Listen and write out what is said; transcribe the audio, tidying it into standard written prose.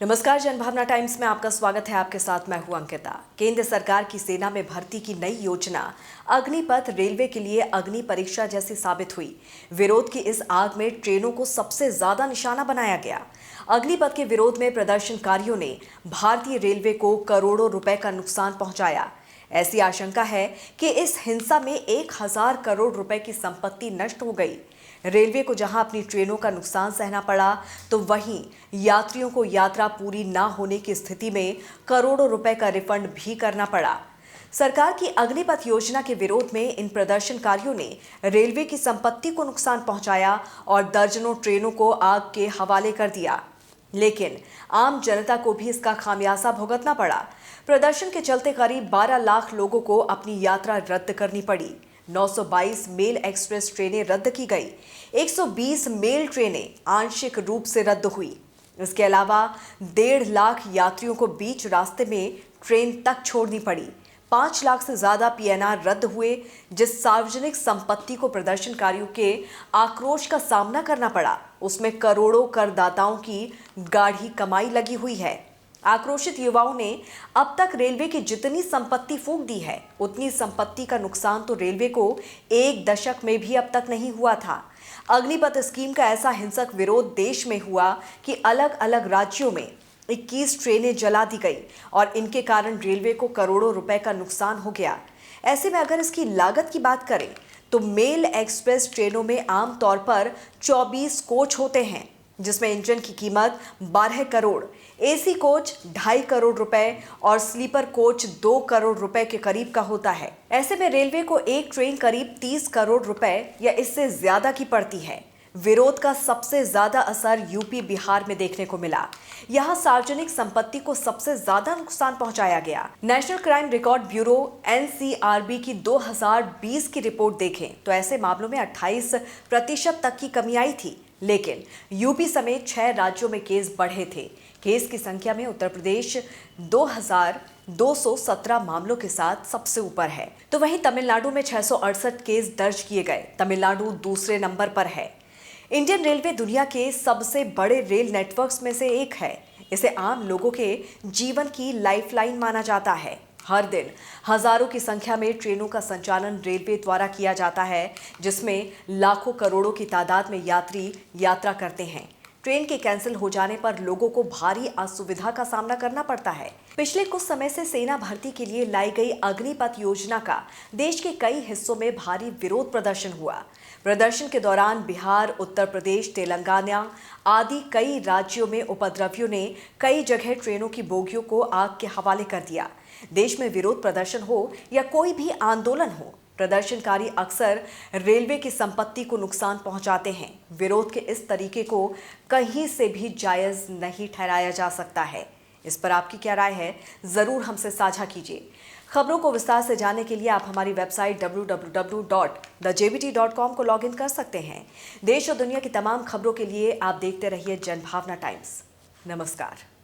नमस्कार, जनभावना टाइम्स में आपका स्वागत है। आपके साथ मैं हूं अंकिता। केंद्र सरकार की सेना में भर्ती की नई योजना अग्निपथ रेलवे के लिए अग्नि परीक्षा जैसी साबित हुई। विरोध की इस आग में ट्रेनों को सबसे ज्यादा निशाना बनाया गया। अग्निपथ के विरोध में प्रदर्शनकारियों ने भारतीय रेलवे को करोड़ों रुपए का नुकसान पहुंचाया। ऐसी आशंका है कि इस हिंसा में 1000 करोड़ रुपए की संपत्ति नष्ट हो गई। रेलवे को जहां अपनी ट्रेनों का नुकसान सहना पड़ा, तो वहीं यात्रियों को यात्रा पूरी न होने की स्थिति में करोड़ों रुपए का रिफंड भी करना पड़ा। सरकार की अग्निपथ योजना के विरोध में इन प्रदर्शनकारियों ने रेलवे की संपत्ति को नुकसान पहुंचाया और दर्जनों ट्रेनों को आग के हवाले कर दिया। लेकिन आम जनता को भी इसका खामियाजा भुगतना पड़ा। प्रदर्शन के चलते करीब 12 लाख लोगों को अपनी यात्रा रद्द करनी पड़ी। 922 मेल एक्सप्रेस ट्रेनें रद्द की गई। 120 मेल ट्रेनें आंशिक रूप से रद्द हुई। इसके अलावा 1.5 लाख यात्रियों को बीच रास्ते में ट्रेन तक छोड़नी पड़ी। 5 लाख से ज्यादा पीएनआर रद्द हुए। जिस सार्वजनिक संपत्ति को प्रदर्शनकारियों के आक्रोश का सामना करना पड़ा, उसमें करोड़ों करदाताओं की गाढ़ी कमाई लगी हुई है। आक्रोशित युवाओं ने अब तक रेलवे की जितनी संपत्ति फूंक दी है, उतनी संपत्ति का नुकसान तो रेलवे को 1 दशक में भी अब तक नहीं हुआ था। अग्निपथ स्कीम का ऐसा हिंसक विरोध देश में हुआ कि अलग अलग राज्यों में 21 ट्रेनें जला दी गई और इनके कारण रेलवे को करोड़ों रुपए का नुकसान हो गया। ऐसे में अगर इसकी लागत की बात करें, तो मेल एक्सप्रेस ट्रेनों में आमतौर पर 24 कोच होते हैं, जिसमें इंजन की कीमत 12 करोड़, एसी कोच 2.5 करोड़ रुपए और स्लीपर कोच 2 करोड़ रुपए के करीब का होता है। ऐसे में रेलवे को एक ट्रेन करीब 30 करोड़ रुपए या इससे ज्यादा की पड़ती है। विरोध का सबसे ज्यादा असर यूपी बिहार में देखने को मिला। यहाँ सार्वजनिक संपत्ति को सबसे ज्यादा नुकसान पहुंचाया गया। National crime record bureau NCRB की 2020 की रिपोर्ट देखें तो ऐसे मामलों में 28% तक की कमी आई थी। लेकिन यूपी समेत 6 राज्यों में केस बढ़े थे। केस की संख्या में उत्तर प्रदेश 2217 मामलों के साथ सबसे ऊपर है, तो वहीं तमिलनाडु में 668 केस दर्ज किए गए। तमिलनाडु दूसरे नंबर पर है। इंडियन रेलवे दुनिया के सबसे बड़े रेल नेटवर्क्स में से एक है। इसे आम लोगों के जीवन की लाइफलाइन माना जाता है। हर दिन हजारों की संख्या में ट्रेनों का संचालन रेलवे द्वारा किया जाता है, जिसमें लाखों करोड़ों की तादाद में यात्री यात्रा करते हैं। ट्रेन के कैंसिल हो जाने पर लोगों को भारी असुविधा का सामना करना पड़ता है। पिछले कुछ समय से सेना भर्ती के लिए लाई गई अग्निपथ योजना का देश के कई हिस्सों में भारी विरोध प्रदर्शन हुआ। प्रदर्शन के दौरान बिहार, उत्तर प्रदेश, तेलंगाना आदि कई राज्यों में उपद्रवियों ने कई जगह ट्रेनों की बोगियों को आग के हवाले कर दिया। देश में विरोध प्रदर्शन हो या कोई भी आंदोलन हो, प्रदर्शनकारी अक्सर रेलवे की संपत्ति को नुकसान पहुंचाते हैं। विरोध के इस तरीके को कहीं से भी जायज नहीं ठहराया जा सकता है। इस पर आपकी क्या राय है, जरूर हमसे साझा कीजिए। खबरों को विस्तार से जानने के लिए आप हमारी वेबसाइट www.thejbt.com को लॉगिन कर सकते हैं। देश और दुनिया की तमाम खबरों के लिए आप देखते रहिए जनभावना टाइम्स। नमस्कार।